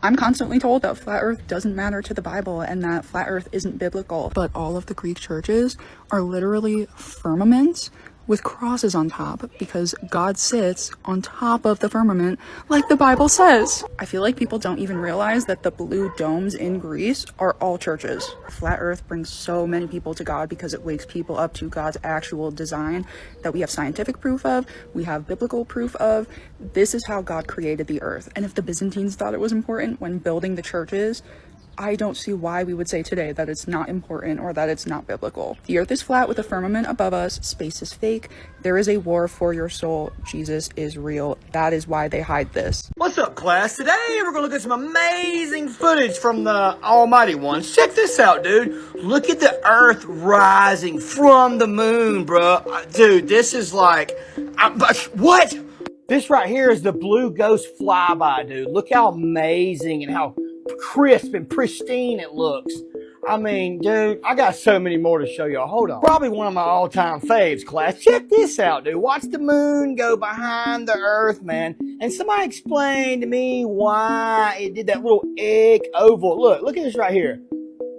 I'm constantly told that flat earth doesn't matter to the Bible and that flat earth isn't biblical, but all of the Greek churches are literally firmaments with crosses on top because God sits on top of the firmament like the Bible says. I feel like people don't even realize that the blue domes in Greece are all churches. Flat earth brings so many people to God because it wakes people up to God's actual design that we have scientific proof of, we have biblical proof of. This is how God created the earth. And if the Byzantines thought it was important when building the churches, I don't see why we would say today that it's not important or that it's not biblical. The earth is flat with a firmament above us. Space is fake. There is a war for your soul. Jesus is real. That is why they hide this. What's up, class? Today we're gonna look at some amazing footage from the Almighty Ones. Check this out, dude. Look at the earth rising from the moon, bro. Dude, this is like, what? This right here is the blue ghost flyby, dude. Look how amazing and how crisp and pristine it looks. I mean, dude, I got so many more to show y'all. Hold on. Probably one of my all-time faves, class. Check this out, dude. Watch the moon go behind the earth, man. And somebody explain to me why it did that little egg oval. Look at this right here.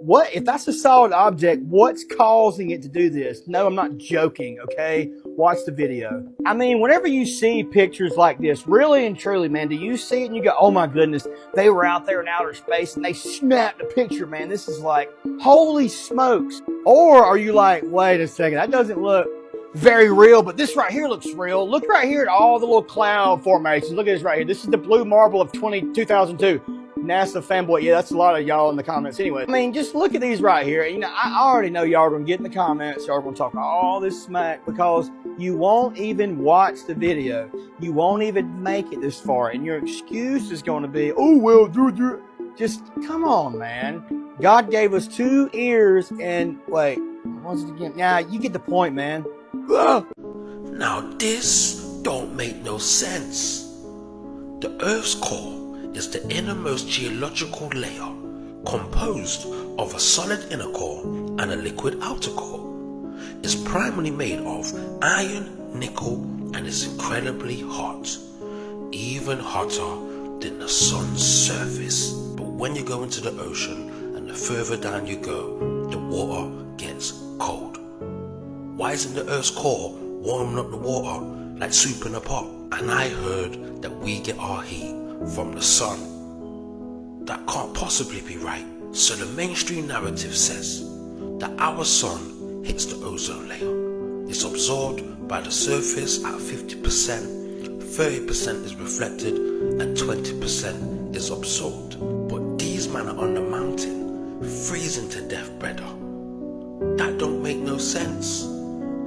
What, if that's a solid object, what's causing it to do this? No, I'm not joking, okay? Watch the video. I mean, whenever you see pictures like this, really and truly, man, do you see it and you go, oh my goodness, they were out there in outer space and they snapped a picture, man. This is like, holy smokes. Or are you like, wait a second, that doesn't look very real, but this right here looks real. Look right here at all the little cloud formations. Look at this right here. This is the blue marble of 2002. NASA fanboy, yeah, that's a lot of y'all in the comments anyway. I mean, just look at these right here. You know, I already know y'all are gonna get in the comments, y'all are gonna talk all this smack because you won't even watch the video. You won't even make it this far, and your excuse is gonna be, oh, well, just come on, man. God gave us 2 ears and, wait, what's it again? Yeah, you get the point, man. Ugh. Now this don't make no sense. The Earth's core is the innermost geological layer, composed of a solid inner core and a liquid outer core. It's primarily made of iron, nickel, and is incredibly hot, even hotter than the sun's surface. But when you go into the ocean and the further down you go, the water gets cold. Why isn't the Earth's core warming up the water like soup in a pot? And I heard that we get our heat from the sun. That can't possibly be right. So the mainstream narrative says that our sun hits the ozone layer. It's absorbed by the surface at 50%, 30% is reflected, and 20% is absorbed. But these men are on the mountain, freezing to death, brother. That don't make no sense.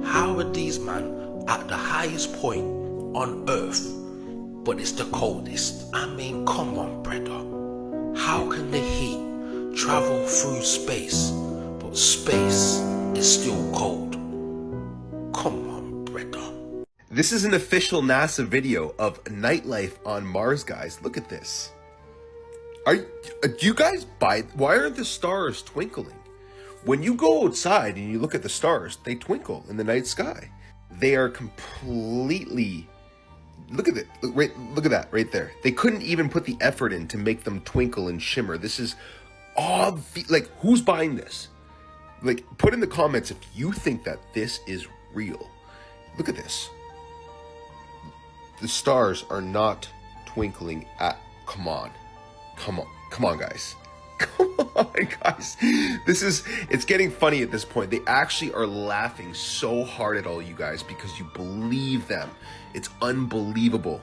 How are these men at the highest point on Earth, but it's the coldest? I mean, come on, brother. How can the heat travel through space, but space is still cold? Come on, brother. This is an official NASA video of nightlife on Mars, guys. Look at this. Do you guys buy? Why aren't the stars twinkling? When you go outside and you look at the stars, they twinkle in the night sky. They are completely, look at it, look at that right there. They couldn't even put the effort in to make them twinkle and shimmer. This is obvious. Like, who's buying this? Like, put in the comments if you think that this is real. Look at this. The stars are not twinkling at, come on, guys. Come on, guys. It's getting funny at this point. They actually are laughing so hard at all you guys because you believe them. It's unbelievable.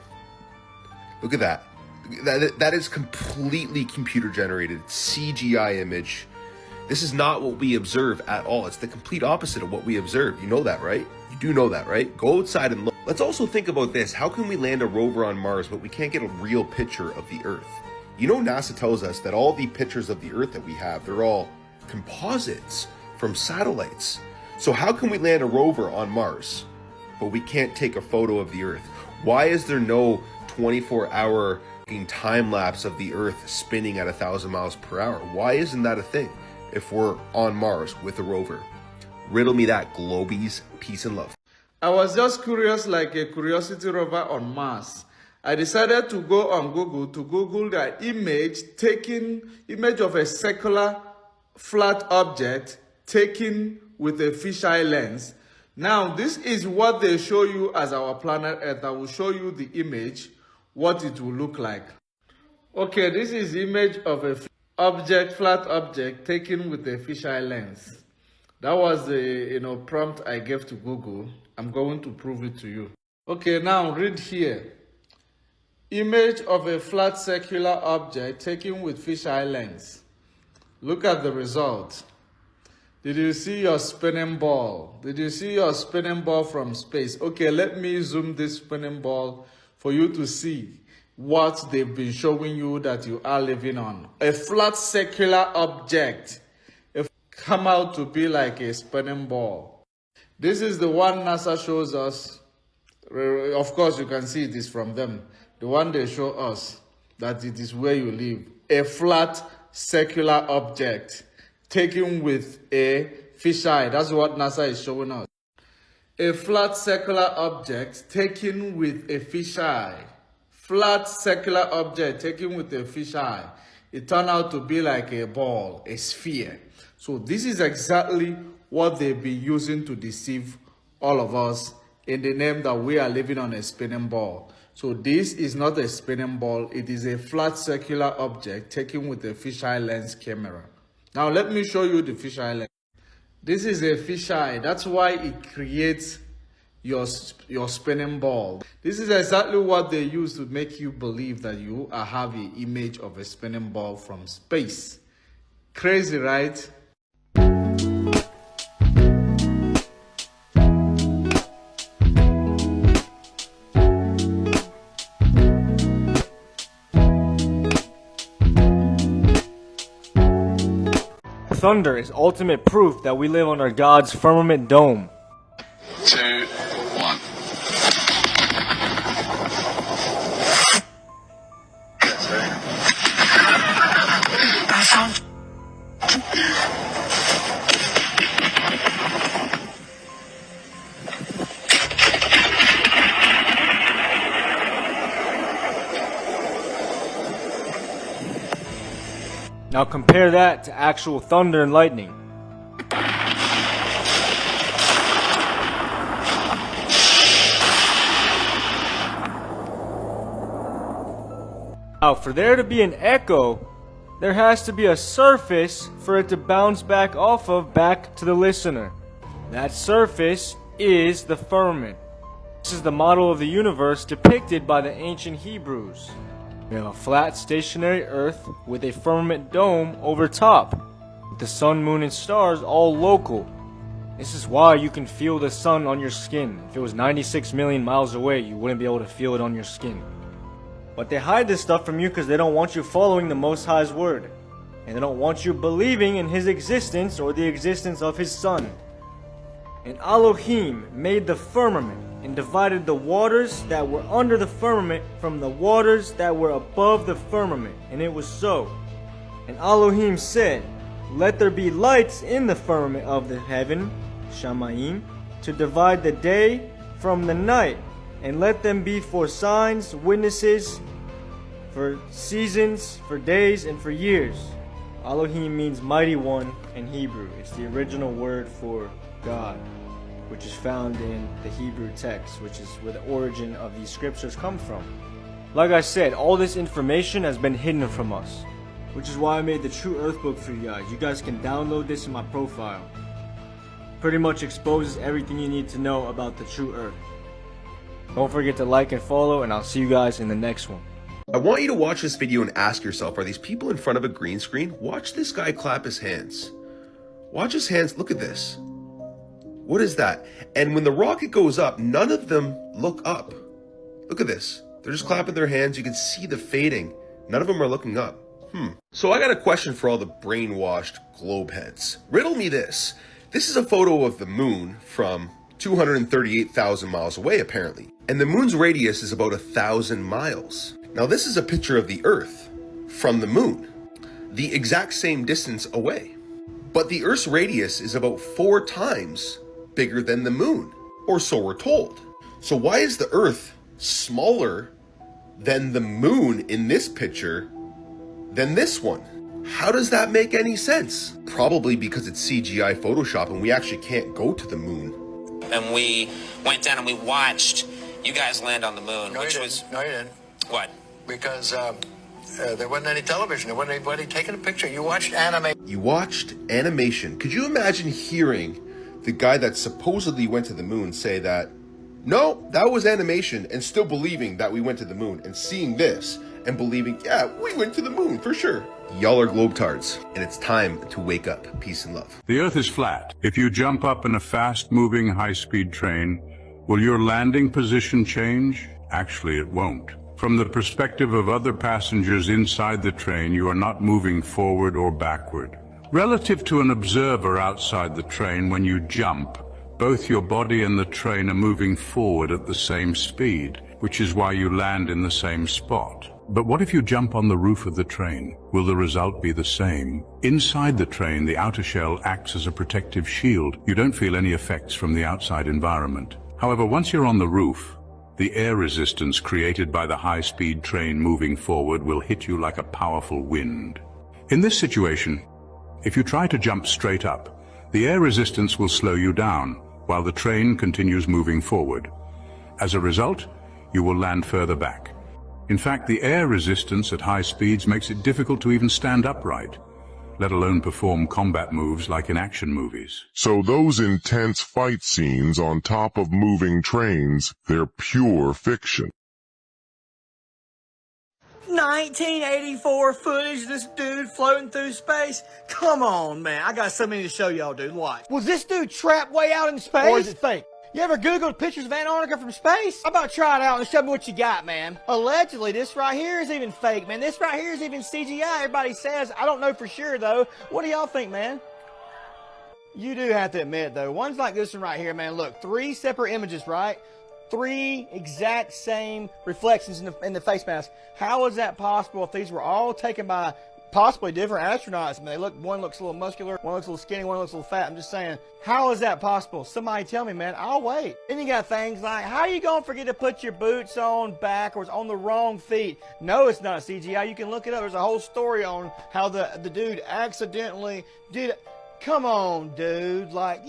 Look at that. That is completely computer generated CGI image. This is not what we observe at all. It's the complete opposite of what we observe. You know that, right? You do know that, right? Go outside and look. Let's also think about this. How can we land a rover on Mars, but we can't get a real picture of the Earth? You know, NASA tells us that all the pictures of the Earth that we have, they're all composites from satellites. So how can we land a rover on Mars, but we can't take a photo of the Earth? Why is there no 24-hour time lapse of the Earth spinning at 1,000 miles per hour? Why isn't that a thing if we're on Mars with a rover? Riddle me that, globies. Peace and love. I was just curious, like a curiosity rover on Mars. I decided to go on Google to Google the image of a circular flat object taken with a fisheye lens. Now, this is what they show you as our planet Earth. I will show you the image, what it will look like. Okay, this is the image of a flat object taken with a fisheye lens. That was the prompt I gave to Google. I'm going to prove it to you. Okay, now read here. Image of a flat circular object taken with fisheye lens. Look at the result. Did you see your spinning ball? Did you see your spinning ball from space? Okay, let me zoom this spinning ball for you to see what they've been showing you that you are living on. A flat circular object. It come out to be like a spinning ball. This is the one NASA shows us. Of course, you can see it is from them. The one they show us, that it is where you live. A flat circular object taken with a fisheye. That's what NASA is showing us. A flat circular object taken with a fisheye. Flat circular object taken with a fisheye. It turned out to be like a ball, a sphere. So this is exactly what they've been using to deceive all of us in the name that we are living on a spinning ball. So this is not a spinning ball. It is a flat circular object taken with a fisheye lens camera. Now let me show you the fisheye lens. This is a fisheye. That's why it creates your spinning ball. This is exactly what they use to make you believe that you have an image of a spinning ball from space. Crazy, right? Thunder is ultimate proof that we live under God's firmament dome. 2, 1. Now compare that to actual thunder and lightning. Now, for there to be an echo, there has to be a surface for it to bounce back off of back to the listener. That surface is the firmament. This is the model of the universe depicted by the ancient Hebrews. We have a flat, stationary Earth with a firmament dome over top, with the sun, moon, and stars all local. This is why you can feel the sun on your skin. If it was 96 million miles away, you wouldn't be able to feel it on your skin. But they hide this stuff from you because they don't want you following the Most High's word. And they don't want you believing in His existence or the existence of His Son. And Elohim made the firmament and divided the waters that were under the firmament from the waters that were above the firmament. And it was so. And Elohim said, "Let there be lights in the firmament of the heaven, Shamayim, to divide the day from the night, and let them be for signs, witnesses, for seasons, for days, and for years." Elohim means mighty one in Hebrew. It's the original word for God, which is found in the Hebrew text, which is where the origin of these scriptures come from. Like I said, all this information has been hidden from us, which is why I made the True Earth book for you guys. You guys can download this in my profile. Pretty much exposes everything you need to know about the True Earth. Don't forget to like and follow, and I'll see you guys in the next one. I want you to watch this video and ask yourself, are these people in front of a green screen? Watch this guy clap his hands. Watch his hands. Look at this. What is that? And when the rocket goes up, none of them look up. Look at this. They're just clapping their hands. You can see the fading. None of them are looking up. So I got a question for all the brainwashed globe heads. Riddle me this. This is a photo of the moon from 238,000 miles away, apparently. And the moon's radius is about 1,000 miles. Now this is a picture of the Earth from the moon, the exact same distance away. But the Earth's radius is about 4 times bigger than the moon, or so we're told. So why is the Earth smaller than the moon in this picture than this one. How does that make any sense? Probably because it's CGI Photoshop and we actually can't go to the moon. And we went down and we watched you guys land on the moon, No, which you was... didn't. No, you didn't. What? Because there wasn't any television. There wasn't anybody taking a picture. You watched anime. You watched animation. Could you imagine hearing the guy that supposedly went to the moon say that, no, that was animation, and still believing that we went to the moon, and seeing this and believing, yeah, we went to the moon for sure. Y'all are globetards, and it's time to wake up. Peace and love. The Earth is flat. If you jump up in a fast-moving, high-speed train, will your landing position change? Actually, it won't. From the perspective of other passengers inside the train, you are not moving forward or backward. Relative to an observer outside the train, when you jump, both your body and the train are moving forward at the same speed, which is why you land in the same spot. But what if you jump on the roof of the train? Will the result be the same? Inside the train, the outer shell acts as a protective shield. You don't feel any effects from the outside environment. However, once you're on the roof, the air resistance created by the high-speed train moving forward will hit you like a powerful wind. In this situation, if you try to jump straight up, the air resistance will slow you down, while the train continues moving forward. As a result, you will land further back. In fact, the air resistance at high speeds makes it difficult to even stand upright, let alone perform combat moves like in action movies. So those intense fight scenes on top of moving trains, they're pure fiction. 1984 footage of this dude floating through space. Come on, man. I got so many to show y'all, dude. Watch. Was this dude trapped way out in space? Or is it fake? You ever Googled pictures of Antarctica from space? How about try it out and show me what you got, man? Allegedly, this right here is even fake, man. This right here is even CGI. Everybody says. I don't know for sure, though. What do y'all think, man? You do have to admit, though, one's like this one right here, man. Look, 3 separate images, right? 3 exact same reflections in the face mask. How is that possible if these were all taken by possibly different astronauts? I mean, one looks a little muscular, one looks a little skinny, one looks a little fat. I'm just saying, how is that possible? Somebody tell me, man. I'll wait. Then you got things like, how are you going to forget to put your boots on backwards on the wrong feet? No, it's not CGI. You can look it up. There's a whole story on how the dude accidentally did it. Come on, dude. Like,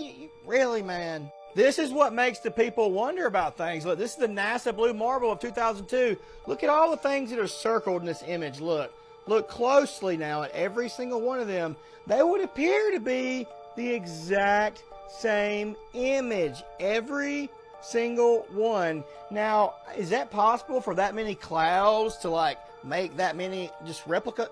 really, man? This is what makes the people wonder about things. Look, this is the NASA Blue Marble of 2002. Look at all the things that are circled in this image. Look closely now at every single one of them. They would appear to be the exact same image. Every single one. Now, is that possible for that many clouds to like make that many just replica?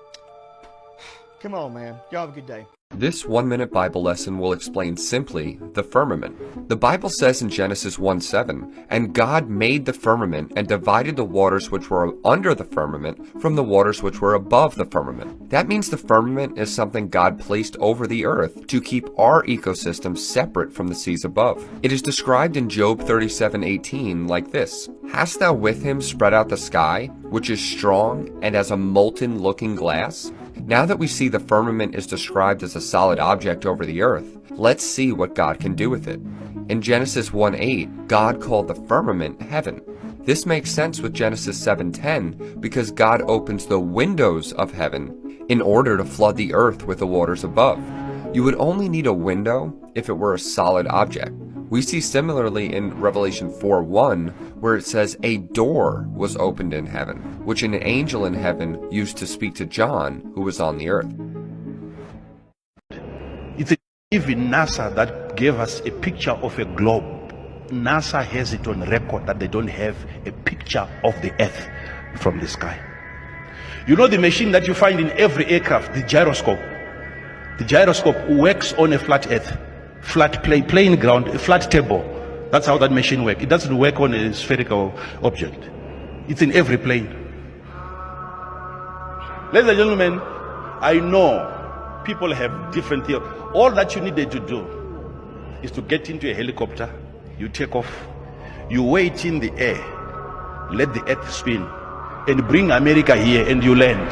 Come on, man. Y'all have a good day. This 1-minute Bible lesson will explain simply the firmament. The Bible says in Genesis 1:7, "And God made the firmament and divided the waters which were under the firmament from the waters which were above the firmament." That means the firmament is something God placed over the earth to keep our ecosystem separate from the seas above. It is described in Job 37:18 like this: "Hast thou with him spread out the sky, which is strong and as a molten looking glass?" Now that we see the firmament is described as a solid object over the earth, let's see what God can do with it. In Genesis 1:8, God called the firmament heaven. This makes sense with Genesis 7:10 because God opens the windows of heaven in order to flood the earth with the waters above. You would only need a window if it were a solid object. We see similarly in Revelation 4:1 where it says a door was opened in heaven, which an angel in heaven used to speak to John, who was on the earth. It's even NASA that gave us a picture of a globe. NASA has it on record that they don't have a picture of the earth from the sky. You know the machine that you find in every aircraft, the gyroscope? The gyroscope works on a flat earth, flat plain ground, a flat table. That's how that machine works. It doesn't work on a spherical object. It's in every plane. Ladies and gentlemen, I know people have different theories. All that you needed to do is to get into a helicopter, you take off, you wait in the air, let the earth spin, and bring America here and you land.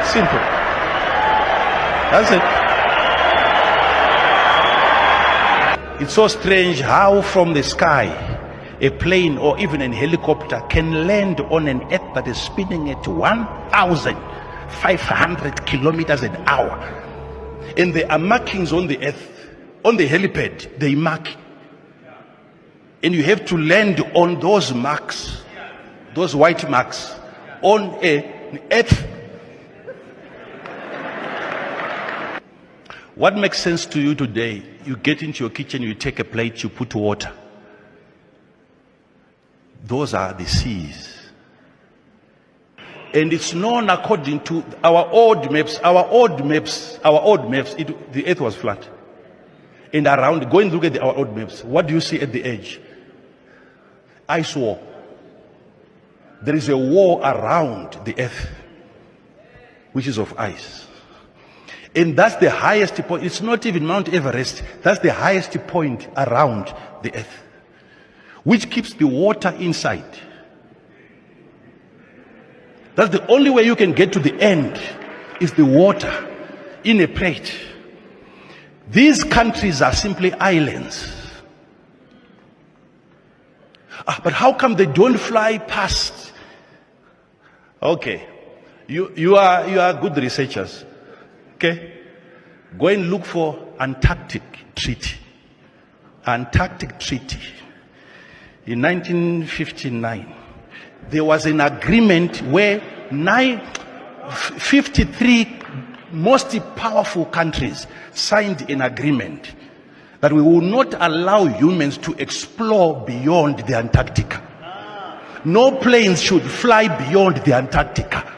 Simple. That's it. It's so strange how from the sky a plane or even a helicopter can land on an earth that is spinning at 1,500 kilometers an hour. And there are markings on the earth, on the helipad, they mark. And you have to land on those marks, those white marks, on an earth. What makes sense to you today? You get into your kitchen, you take a plate, you put water. Those are the seas. And it's known according to our old maps, the earth was flat. And around, go and look at our old maps. What do you see at the edge? Ice wall. There is a wall around the earth, which is of ice. And that's the highest point. It's not even Mount Everest. That's the highest point around the earth, which keeps the water inside. That's the only way you can get to the end, is the water in a plate. These countries are simply islands. But how come they don't fly past? Okay, you are good researchers. Okay, go and look for Antarctic Treaty. Antarctic Treaty. In 1959, there was an agreement where 53 most powerful countries signed an agreement that we will not allow humans to explore beyond the Antarctica. No planes should fly beyond the Antarctica.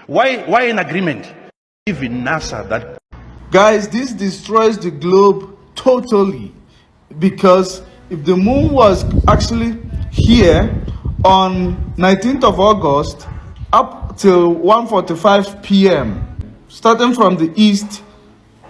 Why an agreement? Even NASA that. Guys, this destroys the globe totally, because if the moon was actually here on 19th of August up till 1:45 p.m., starting from the east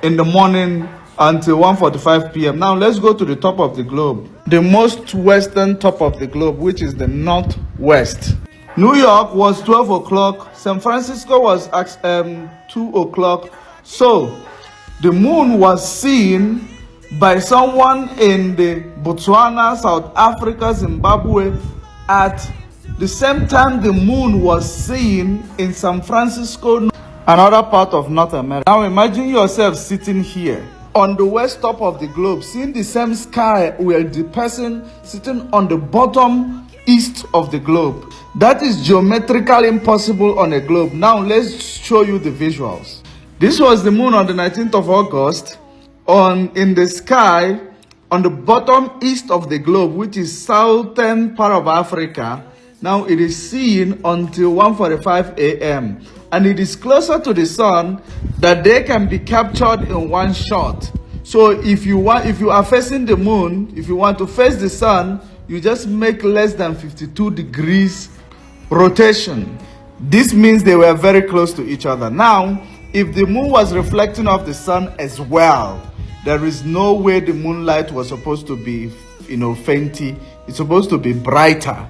in the morning until 1:45 p.m. Now let's go to the top of the globe, the most western top of the globe, which is the northwest. New York was 12 o'clock, San Francisco was 2 o'clock. So the moon was seen by someone in the Botswana, South Africa, Zimbabwe at the same time the moon was seen in San Francisco, another part of North America. Now imagine yourself sitting here on the west top of the globe, seeing the same sky where the person sitting on the bottom east of the globe. That is geometrically impossible on a globe. Now let's show you the visuals. This was the moon on the 19th of August in the sky on the bottom east of the globe, which is southern part of Africa. Now it is seen until 1:45 a.m. and it is closer to the sun that they can be captured in one shot. So if you are facing the moon, if you want to face the sun, you just make less than 52 degrees rotation. This means they were very close to each other. Now, if the moon was reflecting off the sun as well, there is no way the moonlight was supposed to be, fainty. It's supposed to be brighter,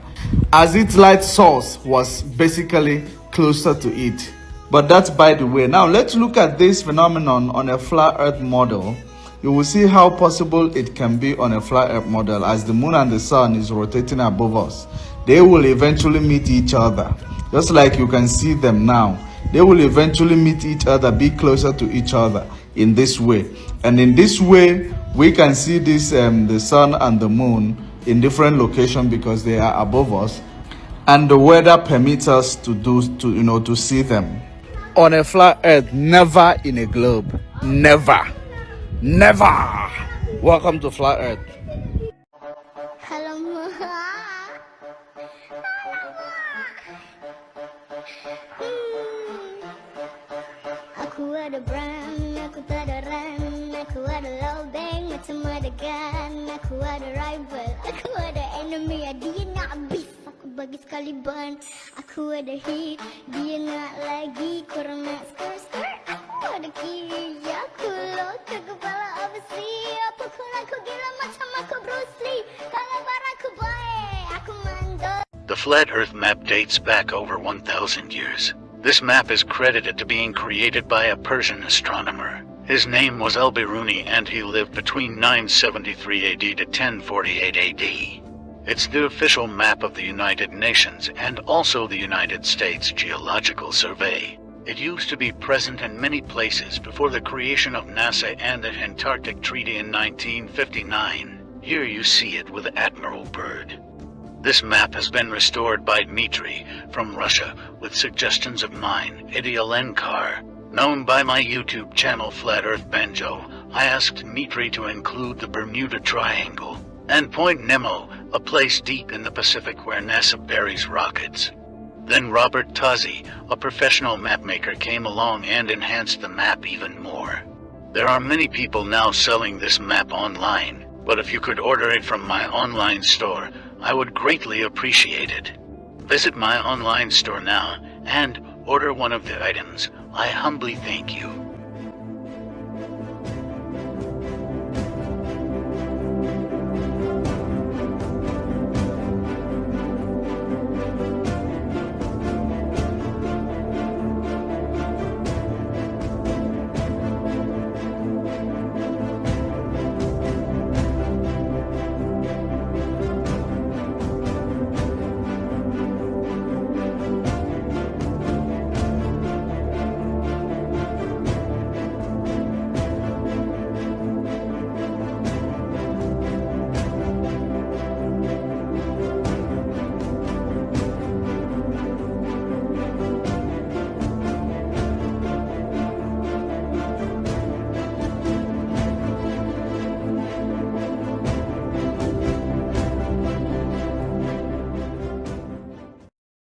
as its light source was basically closer to it. But that's by the way. Now, let's look at this phenomenon on a flat earth model. You will see how possible it can be on a flat earth model. As the moon and the sun is rotating above us, they will eventually meet each other, just like you can see them now. They will eventually meet each other, be closer to each other in this way. And in this way, we can see this the sun and the moon in different locations because they are above us, and the weather permits us to see them. On a flat earth, never in a globe. Never. Welcome to flat earth. Hello, aku ada brand, aku tak ada rem, aku ada lobeng macam ada gun, aku ada rival, aku ada enemy, dia nak beef, aku bagi sekali ban, aku ada hit, dia nak lagi, korang nak skirt, aku ada key, aku lotek kepala abisi, apa pun aku gila macam aku Bruce Lee, kalau baraku baik, aku mandor. The flat Earth map dates back over 1,000 years. This map is credited to being created by a Persian astronomer. His name was El-Biruni, and he lived between 973 AD to 1048 AD. It's the official map of the United Nations and also the United States Geological Survey. It used to be present in many places before the creation of NASA and the Antarctic Treaty in 1959. Here you see it with Admiral Byrd. This map has been restored by Dmitry from Russia with suggestions of mine, Idialenkar. Known by my YouTube channel Flat Earth Banjo, I asked Dmitry to include the Bermuda Triangle and Point Nemo, a place deep in the Pacific where NASA buries rockets. Then Robert Tozzi, a professional mapmaker, came along and enhanced the map even more. There are many people now selling this map online, but if you could order it from my online store, I would greatly appreciate it. Visit my online store now and order one of the items. I humbly thank you.